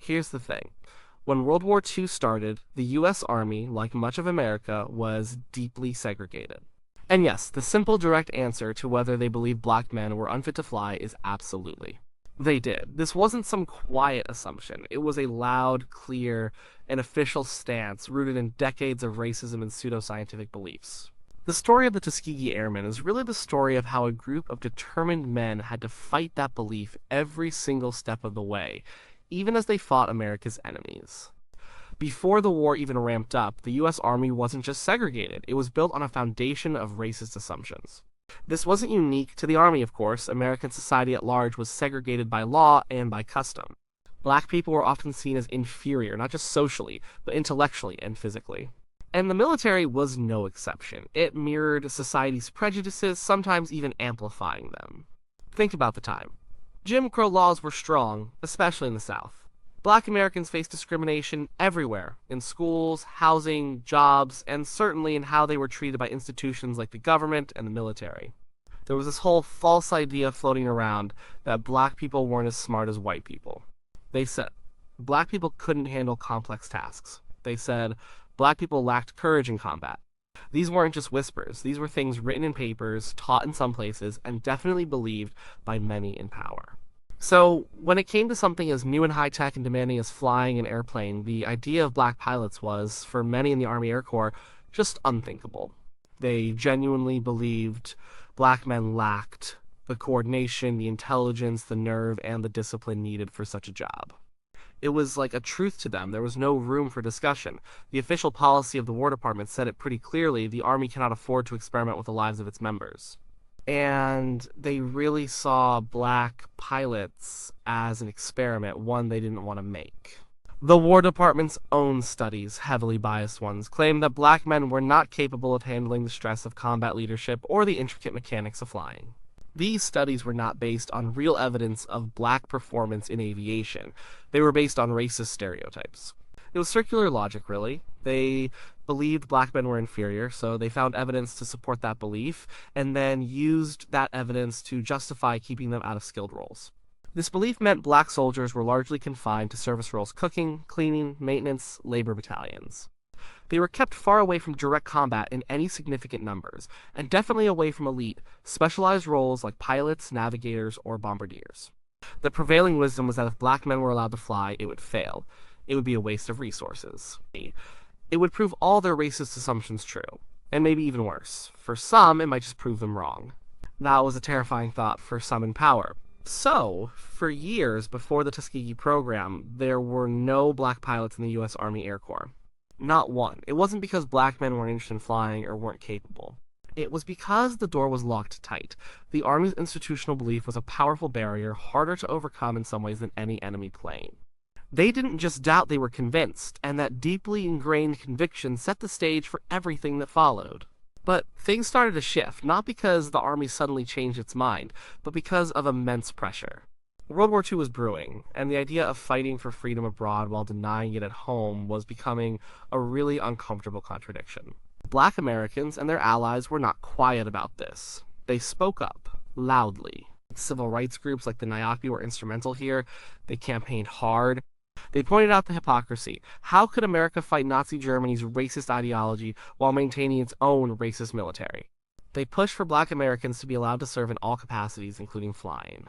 Here's the thing. When World War II started, the U.S. Army, like much of America, was deeply segregated. And yes, the simple, direct answer to whether they believed black men were unfit to fly is absolutely. They did. This wasn't some quiet assumption. It was a loud, clear, and official stance rooted in decades of racism and pseudoscientific beliefs. The story of the Tuskegee Airmen is really the story of how a group of determined men had to fight that belief every single step of the way, even as they fought America's enemies. Before the war even ramped up, the U.S. Army wasn't just segregated, it was built on a foundation of racist assumptions. This wasn't unique to the Army, of course. American society at large was segregated by law and by custom. Black people were often seen as inferior, not just socially, but intellectually and physically. And the military was no exception. It mirrored society's prejudices, sometimes even amplifying them. Think about the time. Jim Crow laws were strong, especially in the South. Black Americans faced discrimination everywhere, in schools, housing, jobs, and certainly in how they were treated by institutions like the government and the military. There was this whole false idea floating around that black people weren't as smart as white people. They said black people couldn't handle complex tasks. They said black people lacked courage in combat. These weren't just whispers. These were things written in papers, taught in some places, and definitely believed by many in power. So, when it came to something as new and high-tech and demanding as flying an airplane, the idea of black pilots was, for many in the Army Air Corps, just unthinkable. They genuinely believed black men lacked the coordination, the intelligence, the nerve, and the discipline needed for such a job. It was like a truth to them. There was no room for discussion. The official policy of the War Department said it pretty clearly: the Army cannot afford to experiment with the lives of its members. And they really saw black pilots as an experiment, one they didn't want to make. The War Department's own studies, heavily biased ones, claimed that black men were not capable of handling the stress of combat leadership or the intricate mechanics of flying. These studies were not based on real evidence of black performance in aviation. They were based on racist stereotypes. It was circular logic, really. They believed black men were inferior, so they found evidence to support that belief, and then used that evidence to justify keeping them out of skilled roles. This belief meant black soldiers were largely confined to service roles: cooking, cleaning, maintenance, labor battalions. They were kept far away from direct combat in any significant numbers, and definitely away from elite, specialized roles like pilots, navigators, or bombardiers. The prevailing wisdom was that if black men were allowed to fly, it would fail. It would be a waste of resources. It would prove all their racist assumptions true, and maybe even worse. For some, it might just prove them wrong. That was a terrifying thought for some in power. So, for years before the Tuskegee program, there were no black pilots in the U.S. Army Air Corps. Not one. It wasn't because black men weren't interested in flying or weren't capable. It was because the door was locked tight. The Army's institutional belief was a powerful barrier, harder to overcome in some ways than any enemy plane. They didn't just doubt, they were convinced, and that deeply ingrained conviction set the stage for everything that followed. But things started to shift, not because the Army suddenly changed its mind, but because of immense pressure. World War II was brewing, and the idea of fighting for freedom abroad while denying it at home was becoming a really uncomfortable contradiction. Black Americans and their allies were not quiet about this. They spoke up, loudly. Civil rights groups like the NIACP were instrumental here. They campaigned hard. They pointed out the hypocrisy. How could America fight Nazi Germany's racist ideology while maintaining its own racist military? They pushed for black Americans to be allowed to serve in all capacities, including flying.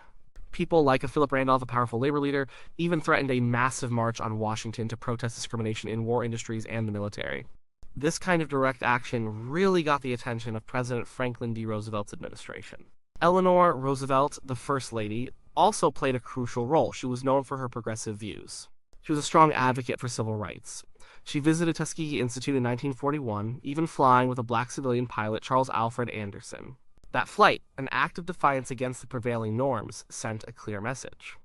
People like Philip Randolph, a powerful labor leader, even threatened a massive march on Washington to protest discrimination in war industries and the military. This kind of direct action really got the attention of President Franklin D. Roosevelt's administration. Eleanor Roosevelt, the First Lady, also played a crucial role. She was known for her progressive views. She was a strong advocate for civil rights. She visited Tuskegee Institute in 1941, even flying with a black civilian pilot, Charles Alfred Anderson. That flight, an act of defiance against the prevailing norms, sent a clear message.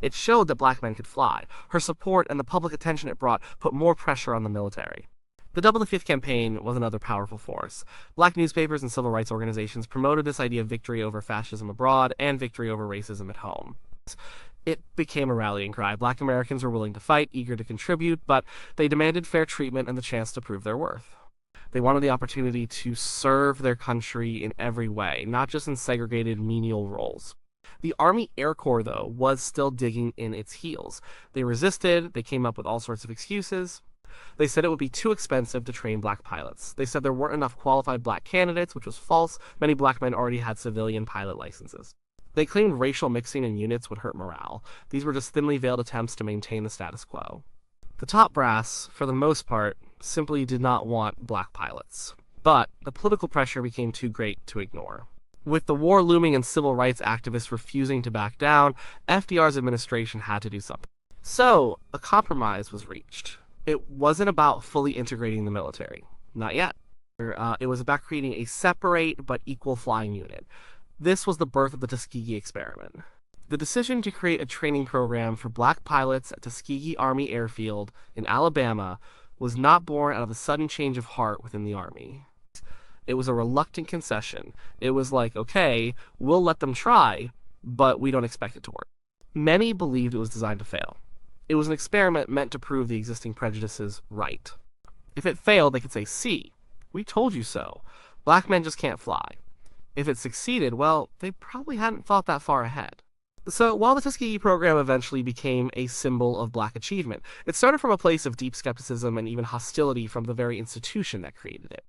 It showed that black men could fly. Her support and the public attention it brought put more pressure on the military. The Double the Fifth campaign was another powerful force. Black newspapers and civil rights organizations promoted this idea of victory over fascism abroad and victory over racism at home. It became a rallying cry. Black Americans were willing to fight, eager to contribute, but they demanded fair treatment and the chance to prove their worth. They wanted the opportunity to serve their country in every way, not just in segregated menial roles. The Army Air Corps, though, was still digging in its heels. They resisted, they came up with all sorts of excuses. They said it would be too expensive to train black pilots. They said there weren't enough qualified black candidates, which was false. Many black men already had civilian pilot licenses. They claimed racial mixing in units would hurt morale. These were just thinly veiled attempts to maintain the status quo. The top brass, for the most part, simply did not want black pilots. But the political pressure became too great to ignore. With the war looming and civil rights activists refusing to back down, FDR's administration had to do something. So, a compromise was reached. It wasn't about fully integrating the military. Not yet. It was about creating a separate but equal flying unit. This was the birth of the Tuskegee experiment. The decision to create a training program for black pilots at Tuskegee Army Airfield in Alabama was not born out of a sudden change of heart within the Army. It was a reluctant concession. It was like, okay, we'll let them try, but we don't expect it to work. Many believed it was designed to fail. It was an experiment meant to prove the existing prejudices right. If it failed, they could say, see, we told you so. Black men just can't fly. If it succeeded, well, they probably hadn't thought that far ahead. So while the Tuskegee program eventually became a symbol of black achievement, it started from a place of deep skepticism and even hostility from the very institution that created it.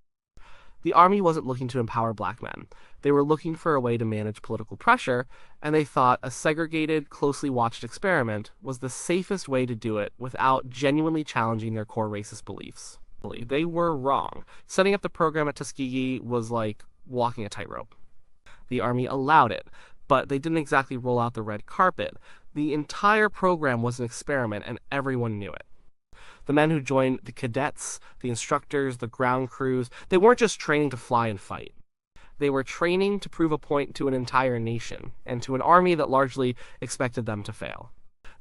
The Army wasn't looking to empower black men. They were looking for a way to manage political pressure, and they thought a segregated, closely watched experiment was the safest way to do it without genuinely challenging their core racist beliefs. They were wrong. Setting up the program at Tuskegee was like walking a tightrope. The Army allowed it, but they didn't exactly roll out the red carpet. The entire program was an experiment, and everyone knew it. The men who joined, the cadets, the instructors, the ground crews, they weren't just training to fly and fight. They were training to prove a point to an entire nation, and to an army that largely expected them to fail.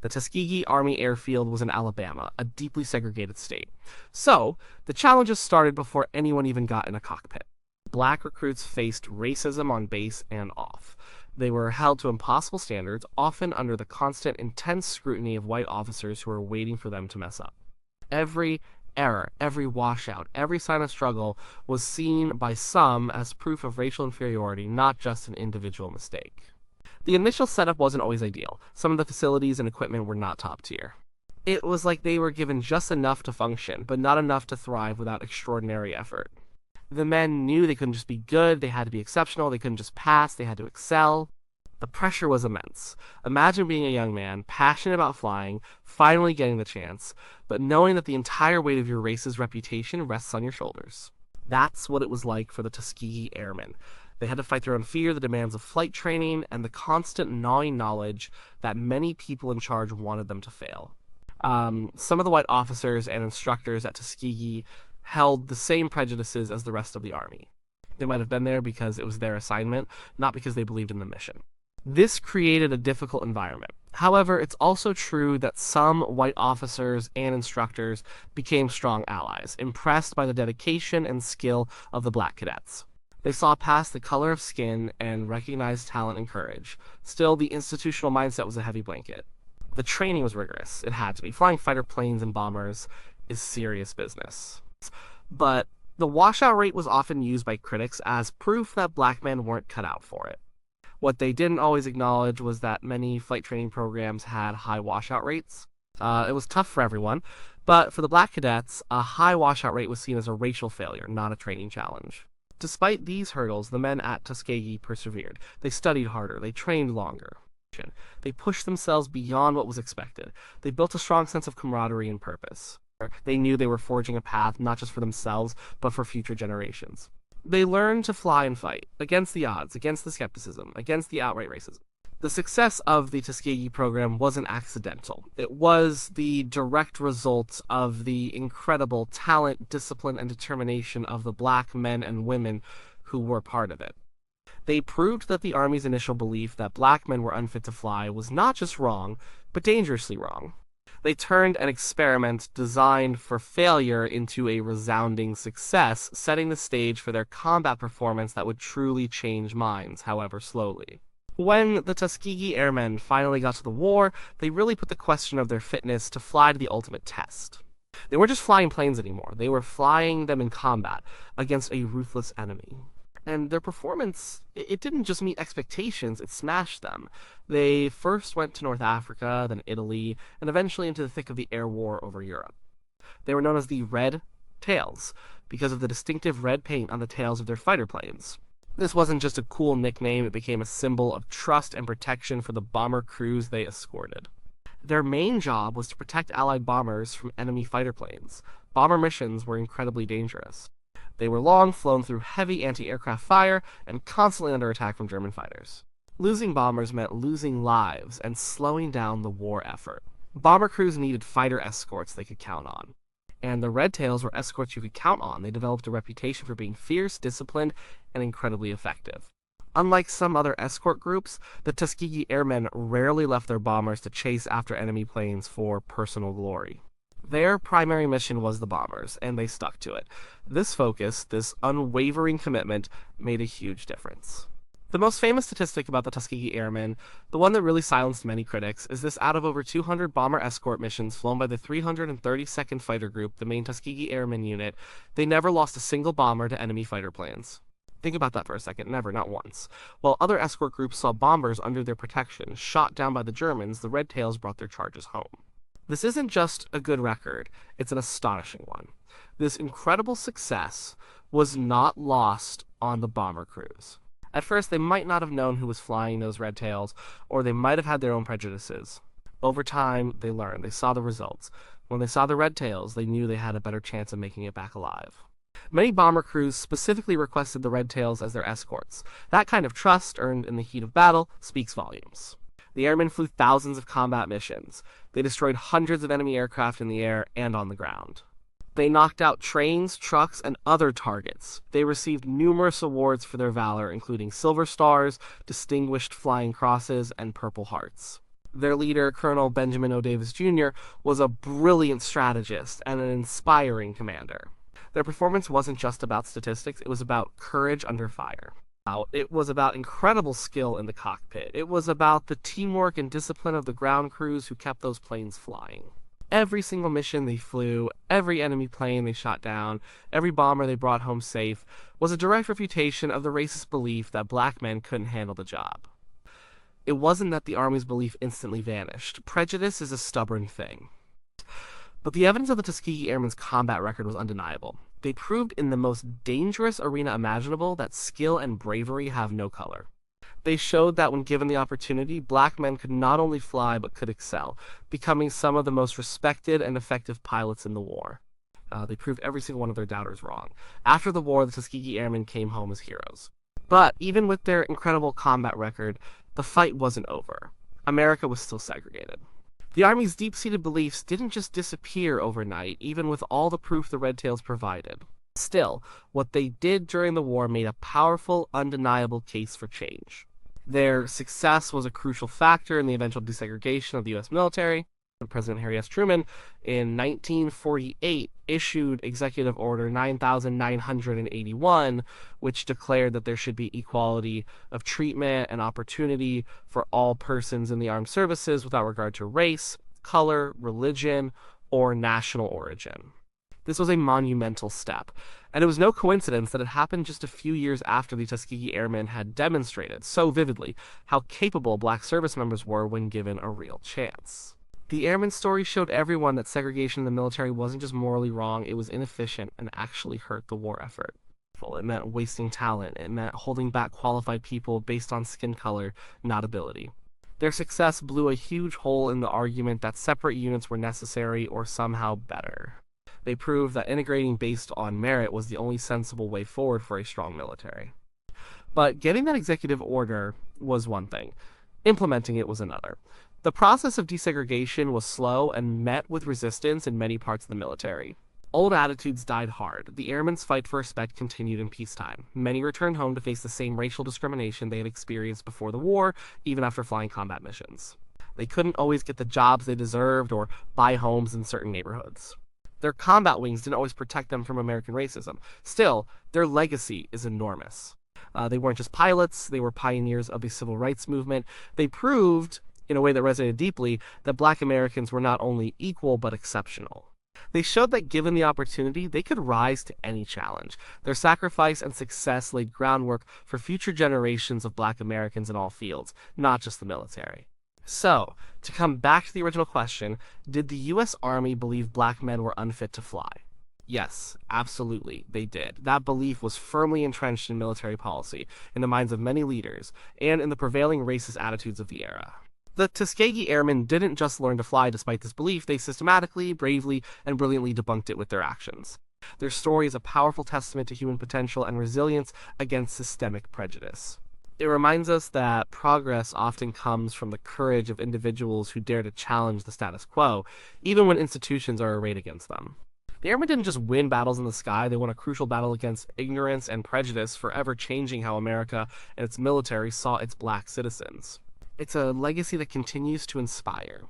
The Tuskegee Army Airfield was in Alabama, a deeply segregated state. So, the challenges started before anyone even got in a cockpit. Black recruits faced racism on base and off. They were held to impossible standards, often under the constant, intense scrutiny of white officers who were waiting for them to mess up. Every error, every washout, every sign of struggle was seen by some as proof of racial inferiority, not just an individual mistake. The initial setup wasn't always ideal. Some of the facilities and equipment were not top tier. It was like they were given just enough to function, but not enough to thrive without extraordinary effort. The men knew they couldn't just be good, they had to be exceptional, they couldn't just pass, they had to excel. The pressure was immense. Imagine being a young man, passionate about flying, finally getting the chance, but knowing that the entire weight of your race's reputation rests on your shoulders. That's what it was like for the Tuskegee Airmen. They had to fight their own fear, the demands of flight training, and the constant gnawing knowledge that many people in charge wanted them to fail. Some of the white officers and instructors at Tuskegee held the same prejudices as the rest of the Army. They might have been there because it was their assignment, not because they believed in the mission. This created a difficult environment. However, it's also true that some white officers and instructors became strong allies, impressed by the dedication and skill of the black cadets. They saw past the color of skin and recognized talent and courage. Still, the institutional mindset was a heavy blanket. The training was rigorous. It had to be. Flying fighter planes and bombers is serious business. But the washout rate was often used by critics as proof that black men weren't cut out for it. What they didn't always acknowledge was that many flight training programs had high washout rates. It was tough for everyone, but for the black cadets, a high washout rate was seen as a racial failure, not a training challenge. Despite these hurdles, the men at Tuskegee persevered. They studied harder, they trained longer. They pushed themselves beyond what was expected. They built a strong sense of camaraderie and purpose. They knew they were forging a path not just for themselves, but for future generations. They learned to fly and fight, against the odds, against the skepticism, against the outright racism. The success of the Tuskegee program wasn't accidental. It was the direct result of the incredible talent, discipline, and determination of the black men and women who were part of it. They proved that the Army's initial belief that black men were unfit to fly was not just wrong, but dangerously wrong. They turned an experiment designed for failure into a resounding success, setting the stage for their combat performance that would truly change minds, however slowly. When the Tuskegee Airmen finally got to the war, they really put the question of their fitness to fly to the ultimate test. They weren't just flying planes anymore, they were flying them in combat against a ruthless enemy. And their performance, it didn't just meet expectations, it smashed them. They first went to North Africa, then Italy, and eventually into the thick of the air war over Europe. They were known as the Red Tails because of the distinctive red paint on the tails of their fighter planes. This wasn't just a cool nickname, it became a symbol of trust and protection for the bomber crews they escorted. Their main job was to protect Allied bombers from enemy fighter planes. Bomber missions were incredibly dangerous. They were long, flown through heavy anti-aircraft fire, and constantly under attack from German fighters. Losing bombers meant losing lives and slowing down the war effort. Bomber crews needed fighter escorts they could count on. And the Red Tails were escorts you could count on. They developed a reputation for being fierce, disciplined, and incredibly effective. Unlike some other escort groups, the Tuskegee Airmen rarely left their bombers to chase after enemy planes for personal glory. Their primary mission was the bombers, and they stuck to it. This focus, this unwavering commitment, made a huge difference. The most famous statistic about the Tuskegee Airmen, the one that really silenced many critics, is this: out of over 200 bomber escort missions flown by the 332nd Fighter Group, the main Tuskegee Airmen unit, they never lost a single bomber to enemy fighter planes. Think about that for a second. Never, not once. While other escort groups saw bombers under their protection shot down by the Germans, the Red Tails brought their charges home. This isn't just a good record, it's an astonishing one. This incredible success was not lost on the bomber crews. At first, they might not have known who was flying those Red Tails, or they might have had their own prejudices. Over time, they learned. They saw the results. When they saw the Red Tails, they knew they had a better chance of making it back alive. Many bomber crews specifically requested the Red Tails as their escorts. That kind of trust, earned in the heat of battle, speaks volumes. The airmen flew thousands of combat missions. They destroyed hundreds of enemy aircraft in the air and on the ground. They knocked out trains, trucks, and other targets. They received numerous awards for their valor, including Silver Stars, Distinguished Flying Crosses, and Purple Hearts. Their leader, Colonel Benjamin O. Davis Jr., was a brilliant strategist and an inspiring commander. Their performance wasn't just about statistics, it was about courage under fire. It was about incredible skill in the cockpit. It was about the teamwork and discipline of the ground crews who kept those planes flying. Every single mission they flew, every enemy plane they shot down, every bomber they brought home safe, was a direct refutation of the racist belief that black men couldn't handle the job. It wasn't that the Army's belief instantly vanished. Prejudice is a stubborn thing. But the evidence of the Tuskegee Airmen's combat record was undeniable. They proved in the most dangerous arena imaginable that skill and bravery have no color. They showed that when given the opportunity, black men could not only fly but could excel, becoming some of the most respected and effective pilots in the war. They proved every single one of their doubters wrong. After the war, the Tuskegee Airmen came home as heroes. But even with their incredible combat record, the fight wasn't over. America was still segregated. The Army's deep-seated beliefs didn't just disappear overnight, even with all the proof the Red Tails provided. Still, what they did during the war made a powerful, undeniable case for change. Their success was a crucial factor in the eventual desegregation of the U.S. military. President Harry S. Truman, in 1948, issued Executive Order 9981, which declared that there should be equality of treatment and opportunity for all persons in the armed services without regard to race, color, religion, or national origin. This was a monumental step, and it was no coincidence that it happened just a few years after the Tuskegee Airmen had demonstrated so vividly how capable black service members were when given a real chance. The airmen's story showed everyone that segregation in the military wasn't just morally wrong, it was inefficient and actually hurt the war effort. It meant wasting talent, it meant holding back qualified people based on skin color, not ability. Their success blew a huge hole in the argument that separate units were necessary or somehow better. They proved that integrating based on merit was the only sensible way forward for a strong military. But getting that executive order was one thing. Implementing it was another. The process of desegregation was slow and met with resistance in many parts of the military. Old attitudes died hard. The airmen's fight for respect continued in peacetime. Many returned home to face the same racial discrimination they had experienced before the war, even after flying combat missions. They couldn't always get the jobs they deserved or buy homes in certain neighborhoods. Their combat wings didn't always protect them from American racism. Still, their legacy is enormous. They weren't just pilots, they were pioneers of the civil rights movement. They proved, in a way that resonated deeply, that black Americans were not only equal but exceptional. They showed that given the opportunity, they could rise to any challenge. Their sacrifice and success laid groundwork for future generations of Black Americans in all fields, not just the military. So, to come back to the original question, did the U.S. Army believe black men were unfit to fly? Yes, absolutely, they did. That belief was firmly entrenched in military policy, in the minds of many leaders, and in the prevailing racist attitudes of the era. The Tuskegee Airmen didn't just learn to fly despite this belief, they systematically, bravely, and brilliantly debunked it with their actions. Their story is a powerful testament to human potential and resilience against systemic prejudice. It reminds us that progress often comes from the courage of individuals who dare to challenge the status quo, even when institutions are arrayed against them. The airmen didn't just win battles in the sky, they won a crucial battle against ignorance and prejudice, forever changing how America and its military saw its black citizens. It's a legacy that continues to inspire.